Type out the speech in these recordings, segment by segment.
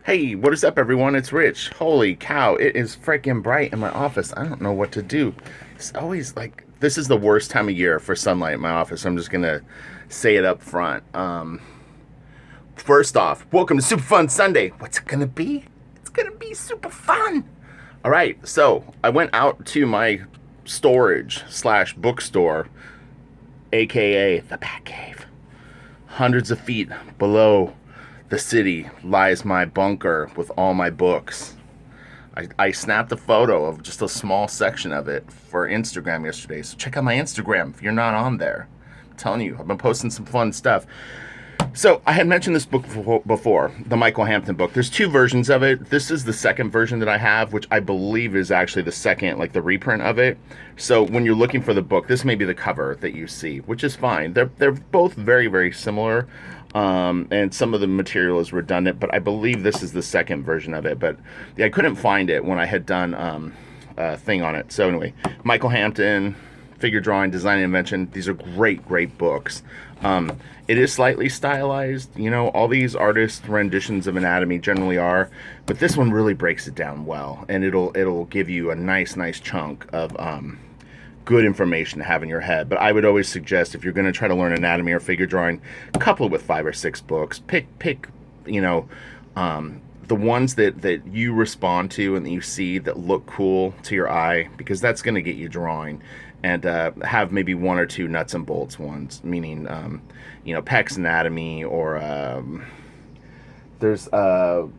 Hey, what is up, everyone? It's Rich. Holy cow, it is freaking bright in my office. I don't know what to do. It's always like this is the worst time of year for sunlight in my office. I'm just gonna say it up front. First off, welcome to Super Fun Sunday. What's it gonna be? It's gonna be super fun. All right, so I went out to my storage slash bookstore, aka the Batcave. Hundreds of feet below the city lies my bunker with all my books. I snapped a photo of just a small section of it for Instagram yesterday. So check out my Instagram if you're not on there. I'm telling you, I've been posting some fun stuff. So I had mentioned this book before, the Michael Hampton book. There's two versions of it. This is the second version that I have, which I believe is actually the second, like the reprint of it. So when you're looking for the book, this may be the cover that you see, which is fine. They're both very, very similar. And some of the material is redundant, but I believe this is the second version of it. But yeah, I couldn't find it when I had done a thing on it. So anyway, Michael Hampton, figure drawing, design and invention. These are great, great books. It is slightly stylized, you know, all these artist renditions of anatomy generally are, but this one really breaks it down well, and it'll give you a nice chunk of good information to have in your head. But I would always suggest, if you're going to try to learn anatomy or figure drawing, couple it with 5 or 6 books. Pick, you know, the ones that you respond to and that you see that look cool to your eye, because that's going to get you drawing. And have maybe 1 or 2 nuts and bolts ones, meaning, you know, Peck's Anatomy, or there's a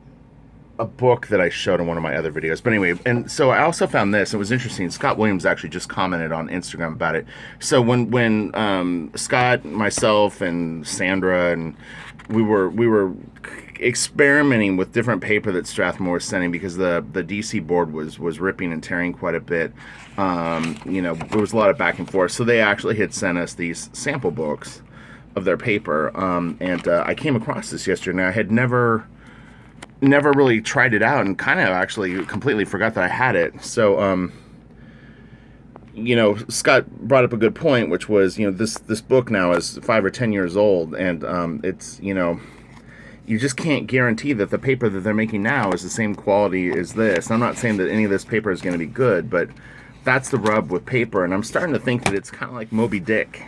book that I showed in one of my other videos. But anyway, and so I also found this. It was interesting. Scott Williams actually just commented on Instagram about it. So when Scott, myself, and Sandra, and we were experimenting with different paper that Strathmore was sending, because the DC board was ripping and tearing quite a bit. You know, there was a lot of back and forth. So they actually had sent us these sample books of their paper, and I came across this yesterday. And I had never really tried it out, and kind of actually completely forgot that I had it. So, you know, Scott brought up a good point, which was, you know, this book now is 5 or 10 years old, and it's, you know, you just can't guarantee that the paper that they're making now is the same quality as this. And I'm not saying that any of this paper is going to be good, but that's the rub with paper. And I'm starting to think that it's kind of like Moby Dick.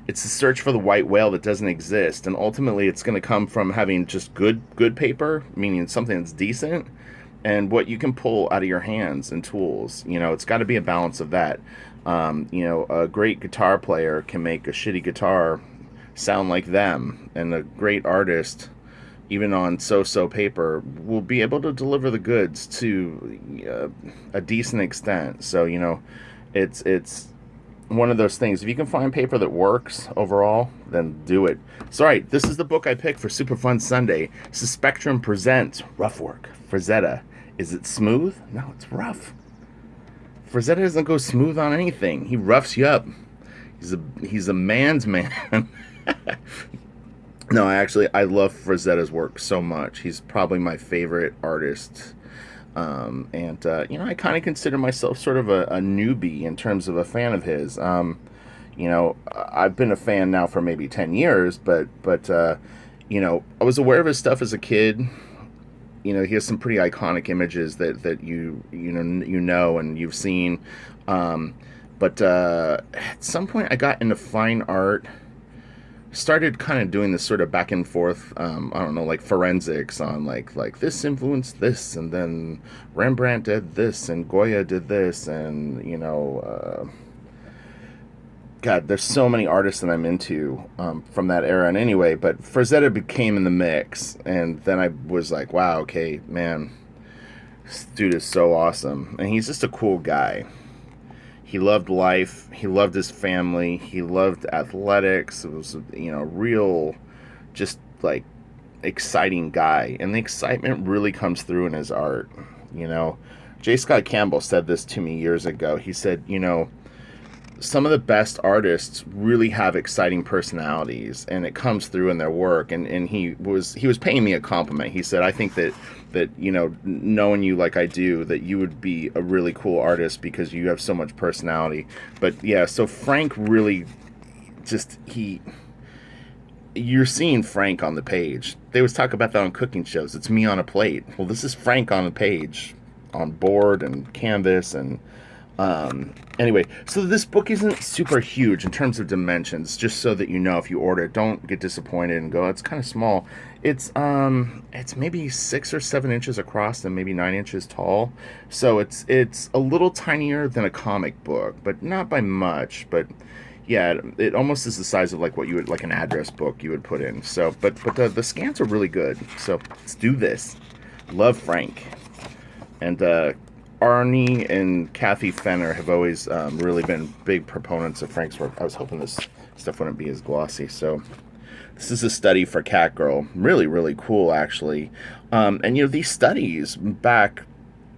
It's the search for the white whale that doesn't exist, and ultimately it's going to come from having just good paper, meaning something that's decent, and what you can pull out of your hands and tools. You know, it's got to be a balance of that. You know, a great guitar player can make a shitty guitar sound like them, and a great artist, even on so-so paper, will be able to deliver the goods to a decent extent. So, you know, it's one of those things. If you can find paper that works overall, then do it. So, all right, this is the book I picked for Super Fun Sunday. Spectrum presents Rough Work, Frazetta. Is it smooth? No, it's rough. Frazetta doesn't go smooth on anything. He roughs you up. He's a man's man. No, I love Frazetta's work so much. He's probably my favorite artist. And you know, I kind of consider myself sort of a newbie in terms of a fan of his. You know, I've been a fan now for maybe 10 years, but you know, I was aware of his stuff as a kid. You know, he has some pretty iconic images that you know and you've seen. But at some point I got into fine art, started kind of doing this sort of back and forth, I don't know, like forensics on like this influenced this, and then Rembrandt did this, and Goya did this, and, you know, God, there's so many artists that I'm into from that era. And anyway, but Frazetta became in the mix, and then I was like, wow, okay, man, this dude is so awesome, and he's just a cool guy. He loved life. He loved his family. He loved athletics. It was, you know, real, just like exciting guy. And the excitement really comes through in his art. You know, J. Scott Campbell said this to me years ago. He said, you know, some of the best artists really have exciting personalities, and it comes through in their work. And he was paying me a compliment. He said, I think that, you know, knowing you like I do, that you would be a really cool artist because you have so much personality. But yeah, so Frank really just, you're seeing Frank on the page. They always talk about that on cooking shows. It's me on a plate. Well, this is Frank on the page, on board and canvas. And anyway, so this book isn't super huge in terms of dimensions. Just so that you know, if you order it, don't get disappointed and go, it's kind of small. It's maybe 6 or 7 inches across and maybe 9 inches tall. So it's a little tinier than a comic book, but not by much. But yeah, it almost is the size of like what you would, like an address book you would put in. So, but the scans are really good. So let's do this. Love Frank. And Arnie and Kathy Fenner have always really been big proponents of Frank's work. I was hoping this stuff wouldn't be as glossy. So this is a study for Catgirl. Really, really cool, actually. And these studies back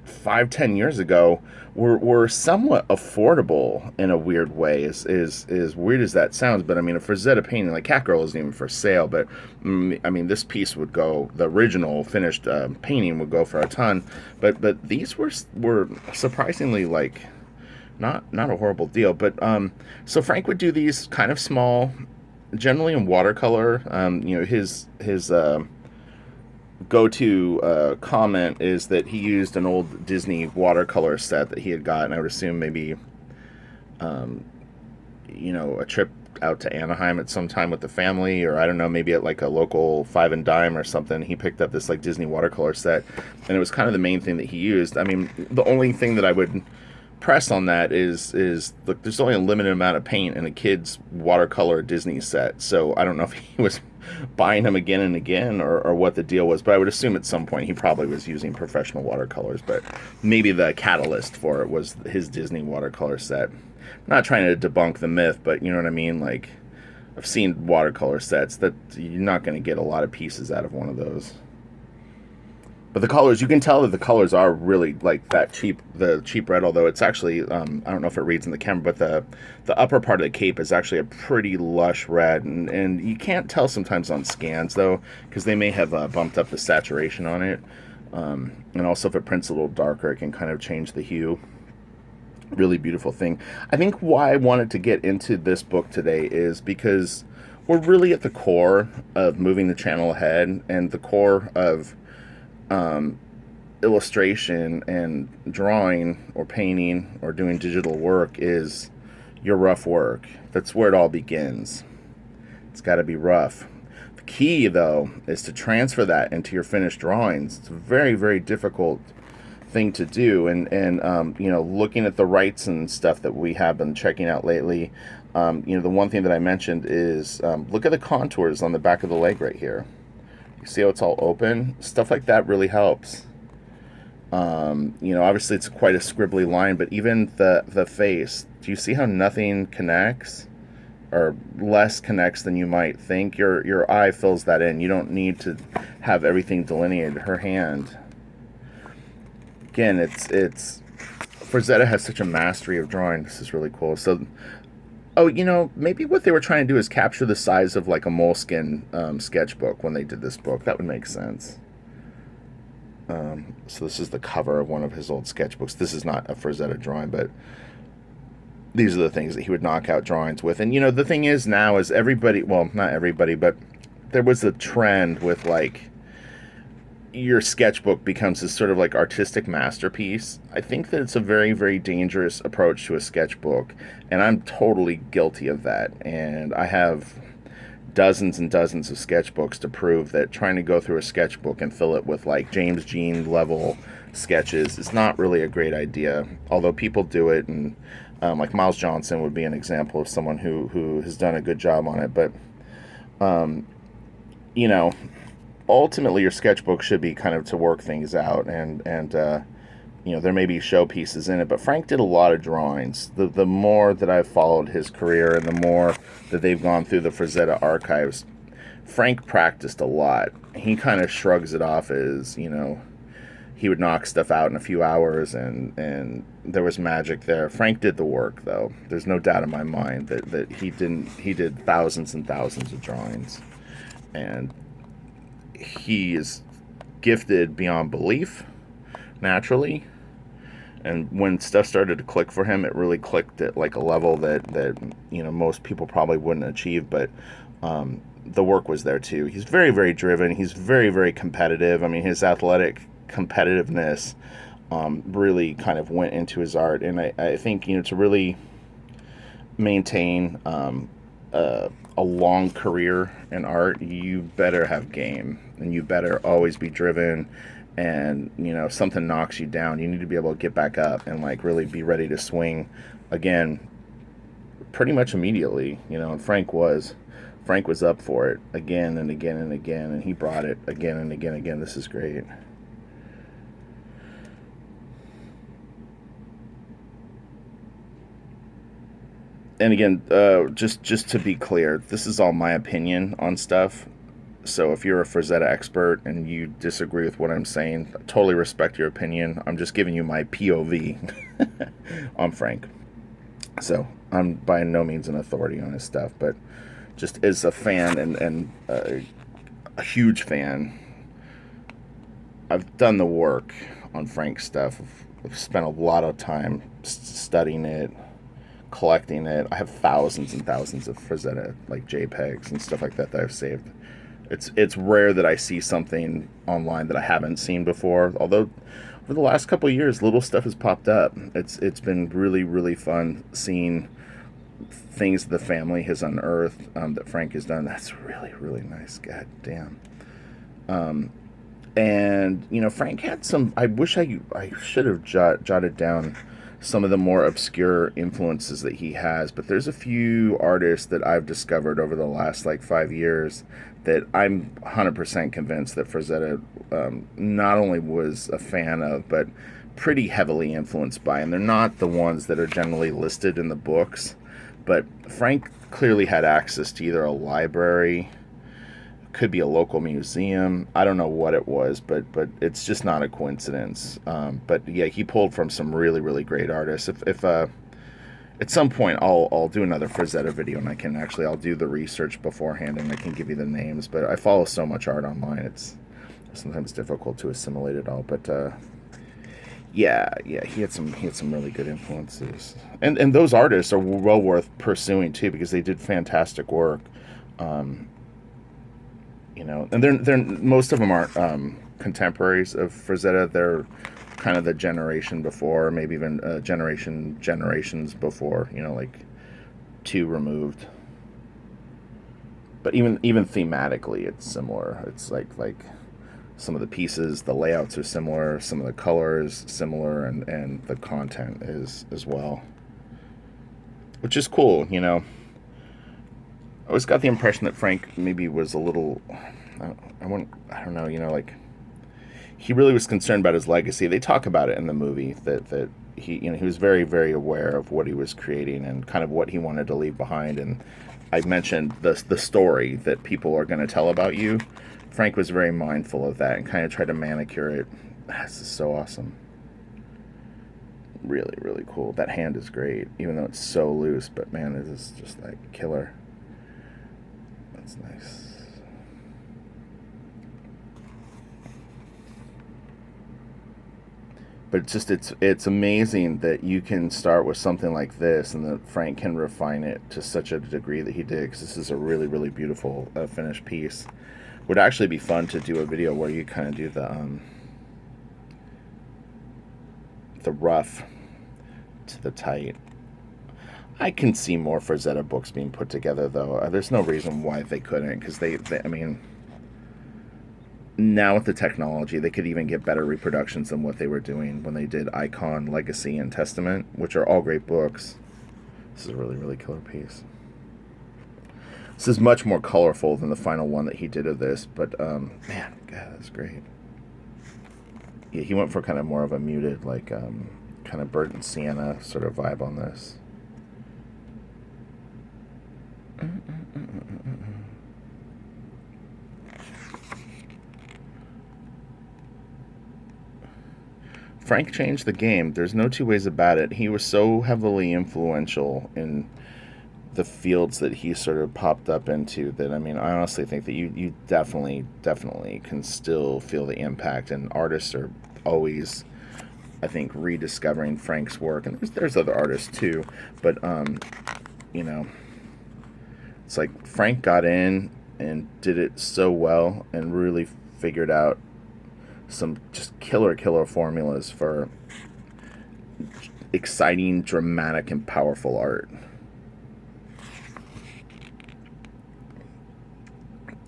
5-10 years ago were somewhat affordable in a weird way. Is weird as that sounds, but I mean, a Frazetta painting like Catgirl isn't even for sale. But I mean, this piece would go, the original finished painting would go for a ton. But these were surprisingly like not a horrible deal. But so Frank would do these kind of small, generally in watercolor. His go-to comment is that he used an old Disney watercolor set that he had gotten. I would assume maybe a trip out to Anaheim at some time with the family, or I don't know, maybe at like a local Five and Dime or something. He picked up this like Disney watercolor set, and it was kind of the main thing that he used. I mean, the only thing that I would press on that is look, there's only a limited amount of paint in a kid's watercolor Disney set, so I don't know if he was buying them again and again, or what the deal was, but I would assume at some point he probably was using professional watercolors, but maybe the catalyst for it was his Disney watercolor set. I'm not trying to debunk the myth, but you know what I mean, like, I've seen watercolor sets that you're not going to get a lot of pieces out of one of those. But the colors, you can tell that the colors are really like the cheap red, although it's actually, I don't know if it reads in the camera, but the upper part of the cape is actually a pretty lush red. And you can't tell sometimes on scans, though, because they may have bumped up the saturation on it. And also if it prints a little darker, it can kind of change the hue. Really beautiful thing. I think why I wanted to get into this book today is because we're really at the core of moving the channel ahead, and the core of illustration and drawing or painting or doing digital work is your rough work. That's where it all begins. It's got to be rough. The key, though, is to transfer that into your finished drawings. It's a very, very difficult thing to do. And looking at the rights and stuff that we have been checking out lately, the one thing that I mentioned is look at the contours on the back of the leg right here. You see how it's all open? Stuff like that really helps. Obviously it's quite a scribbly line, but even the face, do you see how nothing connects? Or less connects than you might think? Your eye fills that in. You don't need to have everything delineated. Her hand. Again, it's Frazetta has such a mastery of drawing. This is really cool. So, maybe what they were trying to do is capture the size of like a Moleskine sketchbook when they did this book. That would make sense. So this is the cover of one of his old sketchbooks. This is not a Frazetta drawing, but these are the things that he would knock out drawings with. And, the thing is now is everybody, well, not everybody, but there was a trend with like your sketchbook becomes this sort of like artistic masterpiece. I think that it's a very, very dangerous approach to a sketchbook, and I'm totally guilty of that. And I have dozens and dozens of sketchbooks to prove that trying to go through a sketchbook and fill it with like James Jean level sketches is not really a great idea, although people do it. And like Miles Johnson would be an example of someone who has done a good job on it. But ultimately your sketchbook should be kind of to work things out, and there may be showpieces in it, but Frank did a lot of drawings. The more that I've followed his career and the more that they've gone through the Frazetta archives, Frank practiced a lot. He kind of shrugs it off as, he would knock stuff out in a few hours, and there was magic there. Frank did the work, though. There's no doubt in my mind that he did thousands and thousands of drawings, and he is gifted beyond belief, naturally. And when stuff started to click for him, it really clicked at like a level that most people probably wouldn't achieve. But the work was there too. He's very, very driven. He's very, very competitive. I mean, his athletic competitiveness really kind of went into his art. And I think, to really maintain a long career in art, you better have game, and you better always be driven. And, if something knocks you down, you need to be able to get back up and like really be ready to swing again pretty much immediately, and Frank was up for it again and again and again, and he brought it again and again and again. This is great. And again, just to be clear, this is all my opinion on stuff. So if you're a Frazetta expert and you disagree with what I'm saying, I totally respect your opinion. I'm just giving you my POV on Frank. So I'm by no means an authority on his stuff, but just as a fan and a huge fan, I've done the work on Frank's stuff. I've spent a lot of time studying it, collecting it. I have thousands and thousands of Frazetta, like JPEGs and stuff like that I've saved. It's rare that I see something online that I haven't seen before. Although over the last couple of years, little stuff has popped up. It's been really, really fun seeing things the family has unearthed that Frank has done. That's really, really nice. God damn. And Frank had some. I wish I should have jotted down some of the more obscure influences that he has, but there's a few artists that I've discovered over the last like 5 years that I'm 100% convinced that Frazetta not only was a fan of, but pretty heavily influenced by. And they're not the ones that are generally listed in the books, but Frank clearly had access to either a library, could be a local museum. I don't know what it was, but it's just not a coincidence. But yeah, he pulled from some really, really great artists. If at some point I'll do another Frazetta video, and I'll do the research beforehand and I can give you the names. But I follow so much art online, it's sometimes difficult to assimilate it all. But yeah, he had some really good influences, and those artists are well worth pursuing too, because they did fantastic work. And they're most of them aren't contemporaries of Frazetta. They're kind of the generation before, maybe even generations before. Like two removed. But even thematically, it's similar. It's like some of the pieces, the layouts are similar, some of the colors similar, and the content is as well, which is cool. I always got the impression that Frank maybe was a little, I don't know, like he really was concerned about his legacy. They talk about it in the movie that he, he was very, very aware of what he was creating and kind of what he wanted to leave behind. And I mentioned the story that people are going to tell about you. Frank was very mindful of that and kind of tried to manicure it. This is so awesome. Really, really cool. That hand is great, even though it's so loose, but man, it is just like killer. That's nice. But it's amazing that you can start with something like this, and that Frank can refine it to such a degree that he did. Because this is a really, really beautiful finished piece. Would actually be fun to do a video where you kind of do the rough to the tight. I can see more Frazetta books being put together, though. There's no reason why they couldn't, because I mean, now with the technology, they could even get better reproductions than what they were doing when they did Icon, Legacy, and Testament, which are all great books. This is a really, really killer piece. This is much more colorful than the final one that he did of this, but man, God, that's great. Yeah, he went for kind of more of a muted, like kind of burnt sienna sort of vibe on this. Frank changed the game. There's no two ways about it. He was so heavily influential in the fields that he sort of popped up into that, I mean, I honestly think that you definitely can still feel the impact, and artists are always, I think, rediscovering Frank's work. And there's other artists too, but it's like Frank got in and did it so well and really figured out some just killer formulas for exciting, dramatic, and powerful art.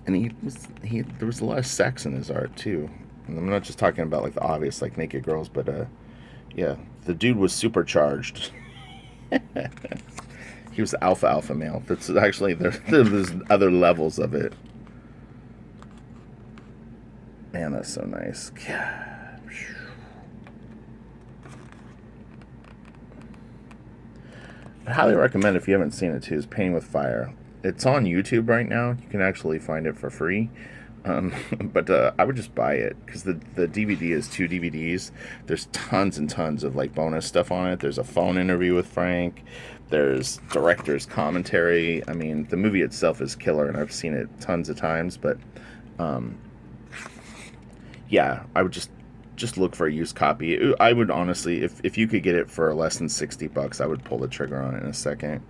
And he there was a lot of sex in his art too. And I'm not just talking about like the obvious like naked girls, but yeah, the dude was supercharged. He was the alpha male. That's actually there's other levels of it. Man, that's so nice. I highly recommend, if you haven't seen it too, is Painting with Fire. It's on YouTube right now. You can actually find it for free. But I would just buy it because the DVD is 2 DVDs. There's tons and tons of like bonus stuff on it. There's a phone interview with Frank. There's director's commentary. I mean, the movie itself is killer, and I've seen it tons of times. But yeah, I would just look for a used copy. I would honestly, if you could get it for less than $60, I would pull the trigger on it in a second.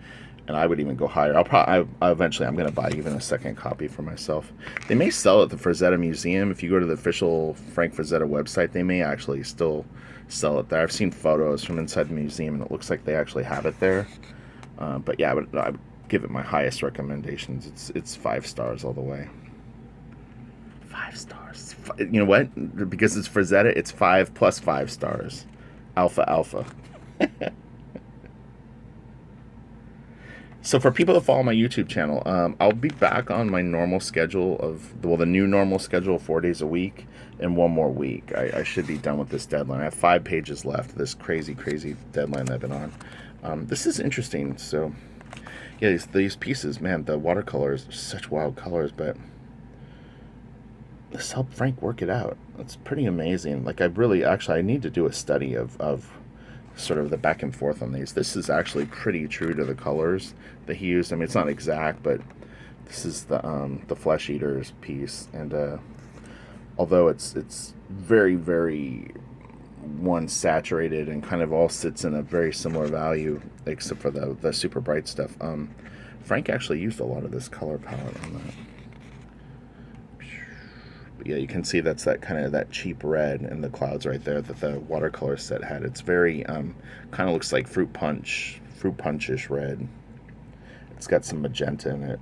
And I would even go higher. Eventually I'm going to buy even a second copy for myself. They may sell it at the Frazetta Museum. If you go to the official Frank Frazetta website, they may actually still sell it there. I've seen photos from inside the museum, and it looks like they actually have it there. But yeah, I would give it my highest recommendations. It's 5 stars all the way. 5 stars. You know what? Because it's Frazetta, it's 5 plus 5 stars. Alpha. So for people that follow my YouTube channel, I'll be back on my normal schedule the new normal schedule, 4 days a week, in 1 more week. I should be done with this deadline. I have 5 pages left, this crazy deadline that I've been on. This is interesting. So yeah, these pieces, man, the watercolors are such wild colors, this helped Frank work it out. It's pretty amazing. Like I need to do a study of sort of the back and forth on these. This is actually pretty true to the colors that he used. I mean, it's not exact, but this is the Flesh Eaters piece, and although it's very one saturated and kind of all sits in a very similar value, except for the super bright stuff. Frank actually used a lot of this color palette on that. Yeah, you can see that's that kind of that cheap red in the clouds right there that the watercolor set had. It's very kind of looks like fruit punchish red. It's got some magenta in it.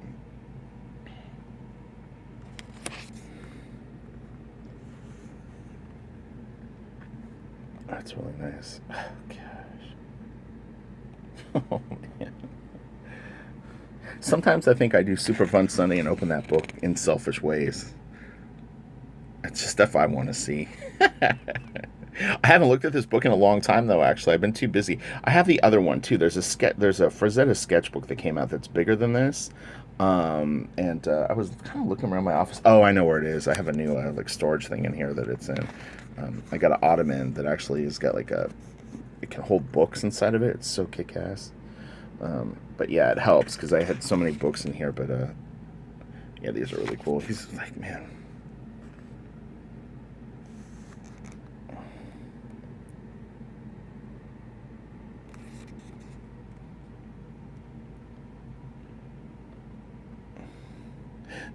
That's really nice. Oh, gosh. Oh man. Sometimes I think I do Super Fun Sunday and open that book in selfish ways. It's just stuff I want to see. I haven't looked at this book in a long time, though, actually. I've been too busy. I have the other one, too. There's a Frazetta sketchbook that came out that's bigger than this. And I was kind of looking around my office. Oh, I know where it is. I have a new like storage thing in here that it's in. I got an ottoman that actually has got it can hold books inside of it. It's so kick-ass. But yeah, it helps because I had so many books in here. But yeah, these are really cool. He's like, man.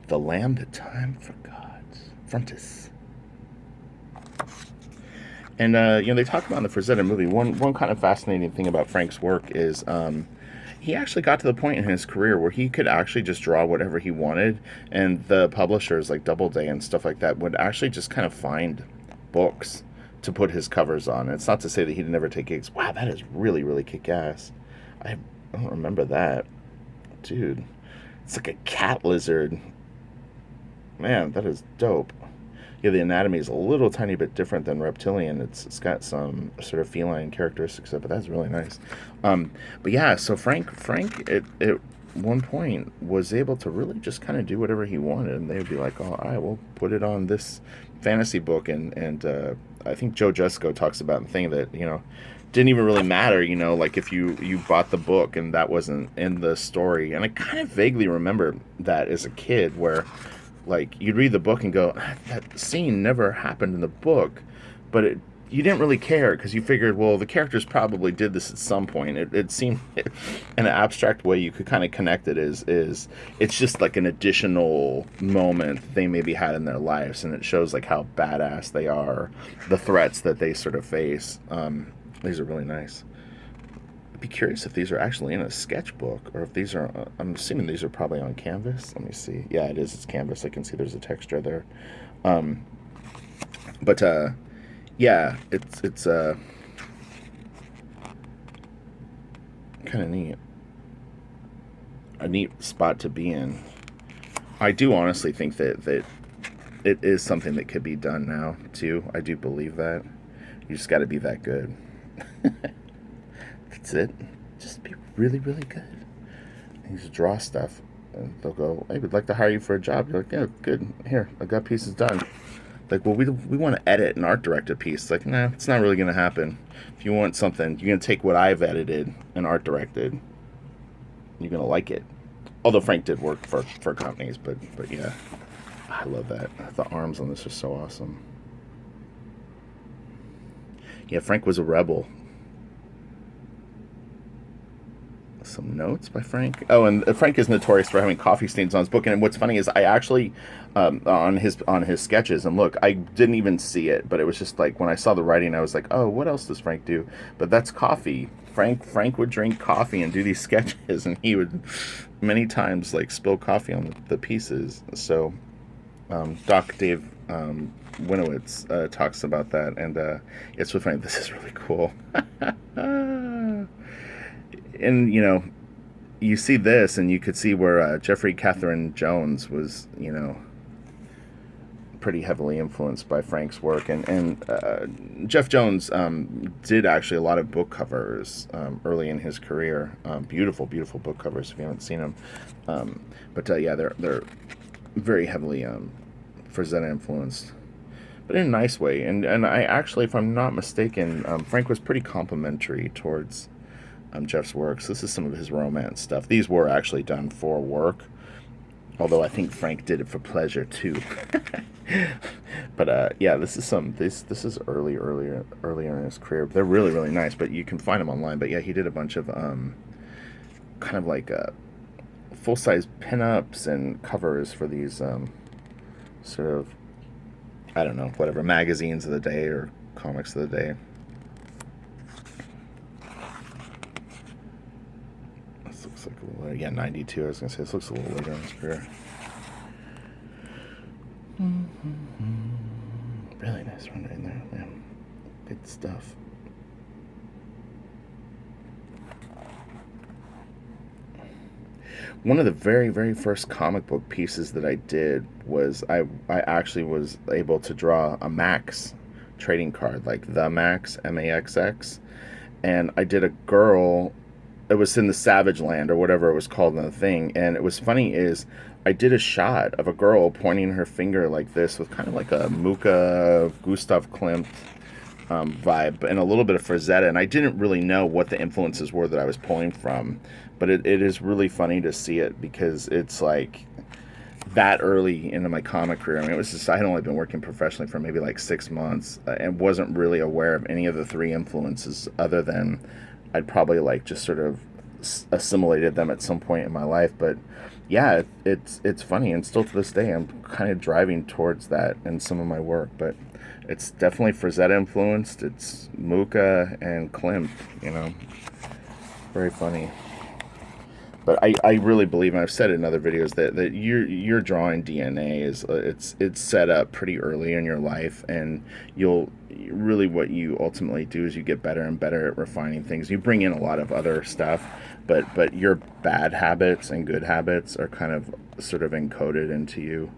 The lamb that time forgot. Frontis. And, they talk about in the Frazetta movie, one kind of fascinating thing about Frank's work is he actually got to the point in his career where he could actually just draw whatever he wanted, and the publishers like Doubleday and stuff like that would actually just kind of find books to put his covers on. And it's not to say that he'd never take gigs. Wow, that is really kick-ass. I don't remember that. Dude, it's like a cat lizard. Man, that is dope. Yeah, the anatomy is a little tiny bit different than reptilian. It's got some sort of feline characteristics, but that's really nice. But yeah, so Frank at one point was able to really just kind of do whatever he wanted, and they would be like, "Oh, all right, we'll put it on this fantasy book." And I think Joe Jusko talks about the thing that didn't even really matter, like if you bought the book and that wasn't in the story. And I kind of vaguely remember that as a kid where. Like, you'd read the book and go, that scene never happened in the book, but it you didn't really care because you figured, well, the characters probably did this at some point. It seemed, in an abstract way, you could kind of connect it is it's just like an additional moment they maybe had in their lives, and it shows like how badass they are, the threats that they sort of face. These are really nice. I'd be curious if these are actually in a sketchbook or if these are. I'm assuming these are probably on canvas. Let me see. Yeah, it is. It's canvas. I can see there's a texture there. But yeah, it's kind of neat. A neat spot to be in. I do honestly think that it is something that could be done now too. I do believe that. You just got to be that good. That's it. Just be really, really good. You just draw stuff, and they'll go, "Hey, we'd like to hire you for a job." You're like, "Yeah, good. Here, I got pieces done." Like, well, we want to edit and art direct a piece. It's like, nah, it's not really going to happen. If you want something, you're going to take what I've edited and art directed. You're going to like it. Although Frank did work for companies, but yeah, I love that. The arms on this are so awesome. Yeah, Frank was a rebel. Some notes by Frank. Oh, and Frank is notorious for having coffee stains on his book. And what's funny is I actually on his sketches, and look, I didn't even see it, but it was just like when I saw the writing, I was like, oh, what else does Frank do? But that's coffee. Frank would drink coffee and do these sketches, and he would many times like spill coffee on the pieces. So Doc Dave Winowitz talks about that, and it's so funny. This is really cool. And you see this, and you could see where Jeffrey Catherine Jones was, pretty heavily influenced by Frank's work, and Jeff Jones did actually a lot of book covers early in his career. Beautiful, beautiful book covers if you haven't seen them. But yeah, they're very heavily Frazetta influenced, but in a nice way. And I actually, if I'm not mistaken, Frank was pretty complimentary towards Jeff's works. This is some of his romance stuff. These were actually done for work, although I think Frank did it for pleasure too. But yeah, this is earlier in his career. They're really, really nice, but you can find them online. But yeah, he did a bunch of kind of like full size pinups and covers for these sort of, I don't know, whatever, magazines of the day or comics of the day. This looks like a little, yeah, 92. I was gonna say this looks a little later in his career. Really nice rendering there, man. Good stuff. One of the very, very first comic book pieces that I did was I actually was able to draw a Max trading card, like the Max, Maxx, and I did a girl. It was in the Savage Land or whatever it was called in the thing, and it was funny is I did a shot of a girl pointing her finger like this with kind of like a Mucha Gustav Klimt vibe and a little bit of Frazetta, and I didn't really know what the influences were that I was pulling from, but it is really funny to see it because it's like that early into my comic career. I mean, it was just, I had only been working professionally for maybe like 6 months and wasn't really aware of any of the three influences other than I'd probably like just sort of assimilated them at some point in my life. But yeah, it's funny, and still to this day I'm kind of driving towards that in some of my work. But it's definitely Frazetta influenced. It's Mucha and Klimt, very funny. But I really believe, and I've said it in other videos, that your drawing DNA is it's set up pretty early in your life, and you'll really, what you ultimately do is you get better and better at refining things. You bring in a lot of other stuff, but your bad habits and good habits are kind of sort of encoded into you.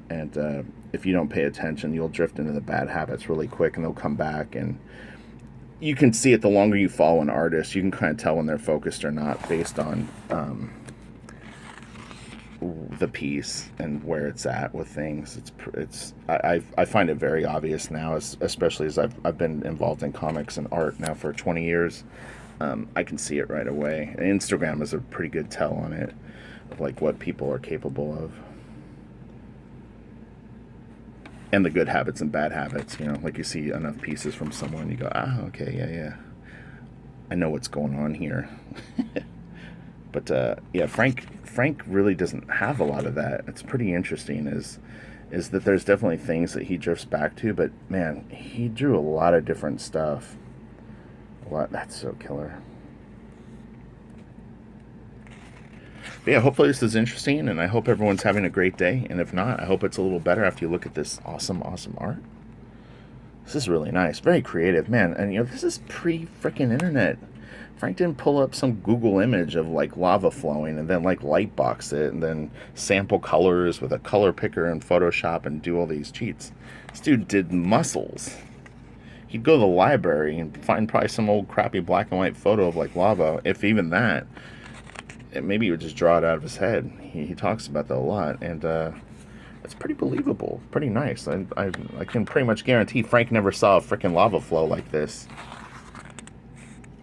And if you don't pay attention, you'll drift into the bad habits really quick, and they'll come back. And you can see it the longer you follow an artist. You can kind of tell when they're focused or not based on the piece and where it's at with things. I find it very obvious now, especially as I've been involved in comics and art now for 20 years. I can see it right away. And Instagram is a pretty good tell on it, of like what people are capable of. and the good habits and bad habits. You know, like you see enough pieces from someone, you go, ah, okay, yeah, I know what's going on here. But yeah, Frank really doesn't have a lot of that. It's pretty interesting. Is that there's definitely things that he drifts back to, but man, he drew a lot of different stuff. A lot. That's so killer. But yeah, hopefully this is interesting, and I hope everyone's having a great day. And if not, I hope it's a little better after you look at this awesome, awesome art. This is really nice, very creative, man. And you know, this is pre-freaking internet. Frank didn't pull up some Google image of like lava flowing and then like lightbox it and then sample colors with a color picker in Photoshop and do all these cheats. This dude did muscles. He'd go to the library and find probably some old crappy black and white photo of like lava, if even that. Maybe he would just draw it out of his head. He talks about that a lot, and it's pretty believable, pretty nice. I can pretty much guarantee Frank never saw a freaking lava flow like this.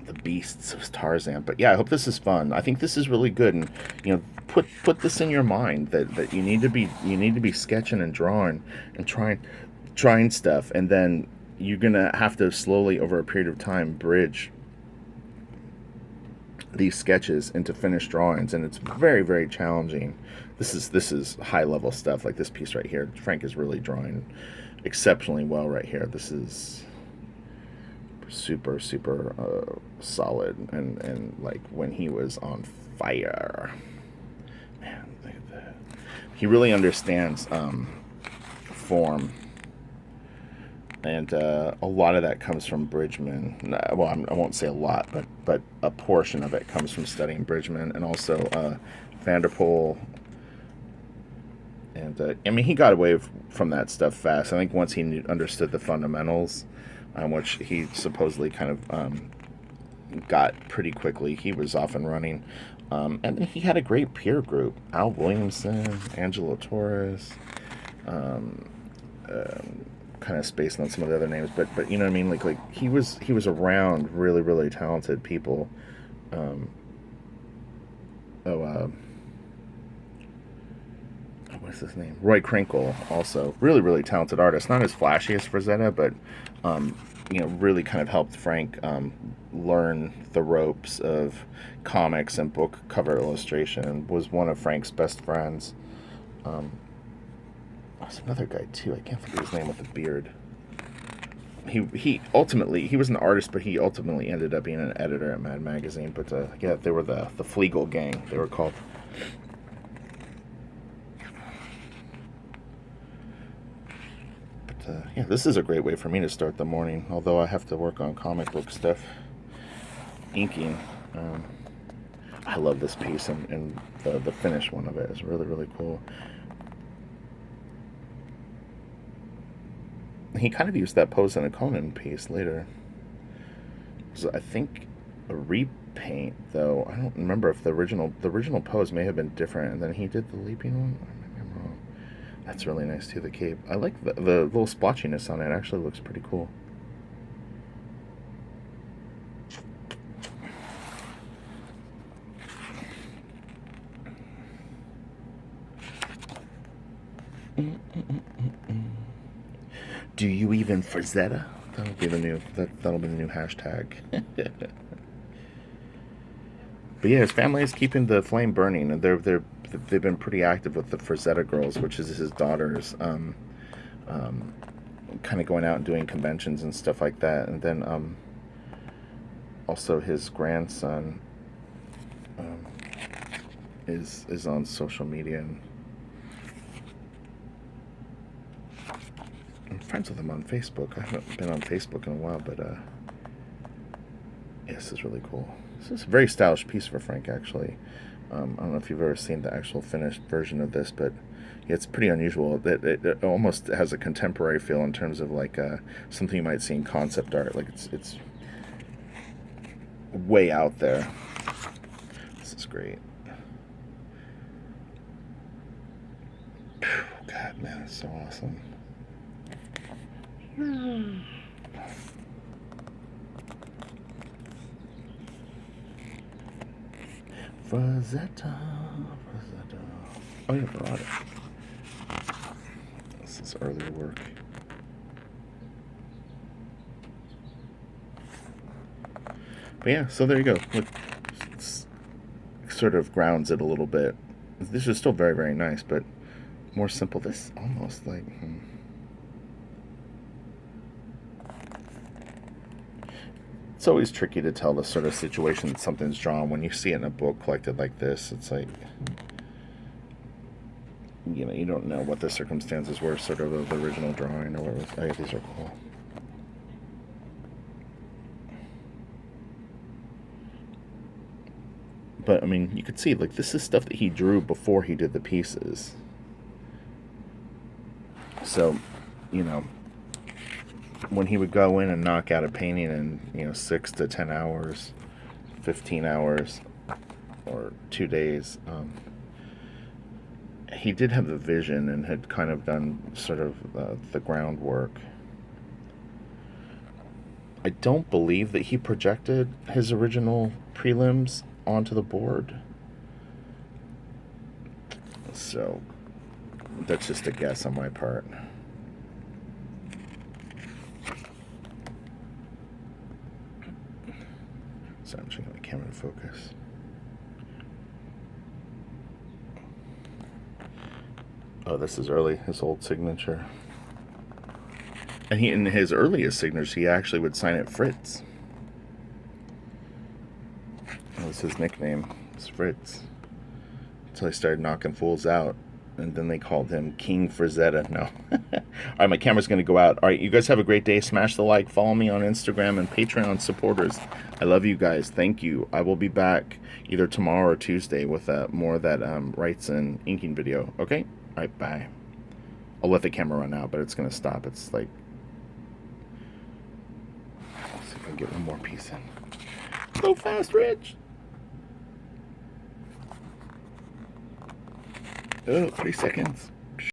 The beasts of Tarzan. But yeah, I hope this is fun. I think this is really good, and you know, put this in your mind that you need to be sketching and drawing and trying stuff, and then you're gonna have to slowly over a period of time bridge these sketches into finished drawings, and it's very, very challenging. This is high level stuff. Like this piece right here, Frank is really drawing exceptionally well right here. This is super solid, and like when he was on fire, man, look at that. He really understands form, and a lot of that comes from Bridgman. Well, I won't say a lot, but a portion of it comes from studying Bridgman, and also Vanderpool. And I mean, he got away from that stuff fast. I think once he understood the fundamentals, which he supposedly kind of got pretty quickly, he was off and running. And then he had a great peer group: Al Williamson, Angelo Torres. Kind of spacing on some of the other names, but you know what I mean. Like he was around really talented people. What's his name? Roy Krinkle, also really talented artist. Not as flashy as Frazetta, but you know, really kind of helped Frank learn the ropes of comics and book cover illustration, and was one of Frank's best friends. There's another guy too. I can't think of his name with the beard. He ultimately, he was an artist, but he ultimately ended up being an editor at Mad Magazine. But yeah, they were the Flegel gang. They were called. But yeah, this is a great way for me to start the morning. Although I have to work on comic book stuff, inking. I love this piece, and the finished one of it is really cool. He kind of used that pose in a Conan piece later. So I think a repaint, though. I don't remember if the original pose may have been different, and then he did the leaping one. Maybe I'm wrong. That's really nice too. The cape. I like the little splotchiness on it. Actually, looks pretty cool. Do you even Frazetta? That'll be the new hashtag. But yeah, his family is keeping the flame burning, and they've been pretty active with the Frazetta girls, which is his daughters, kind of going out and doing conventions and stuff like that. And then also his grandson is on social media, and I'm friends with him on Facebook. I haven't been on Facebook in a while, but yeah, this is really cool. This is a very stylish piece for Frank, actually. I don't know if you've ever seen the actual finished version of this, but yeah, it's pretty unusual. It almost has a contemporary feel in terms of like something you might see in concept art. Like it's way out there. This is great. God, man, it's so awesome. Frazetta. Oh yeah, brought it. This is earlier work. But yeah, so there you go. Look, it's sort of grounds it a little bit. This is still very, very nice, but more simple. This almost like... It's always tricky to tell the sort of situation that something's drawn. When you see it in a book collected like this, it's like, you know, you don't know what the circumstances were sort of the original drawing or what was. Oh yeah, these are cool. But I mean, you could see, like, this is stuff that he drew before he did the pieces. So, you know, when he would go in and knock out a painting in, you know, 6 to 10 hours, 15 hours, or 2 days, he did have the vision and had kind of done sort of the groundwork. I don't believe that he projected his original prelims onto the board. So that's just a guess on my part. So I'm checking the camera to focus. Oh, this is early, his old signature. And in his earliest signatures, he actually would sign it Fritz. That was his nickname, was Fritz. Until he started knocking fools out. And then they called him King Frazetta. No. All right, my camera's going to go out. All right, you guys have a great day. Smash the like. Follow me on Instagram and Patreon supporters. I love you guys. Thank you. I will be back either tomorrow or Tuesday with more of that writes and inking video. Okay? All right, bye. I'll let the camera run out, but it's going to stop. It's like... Let's see if I can get one more piece in. Go fast, Rich! Oh, 3 seconds.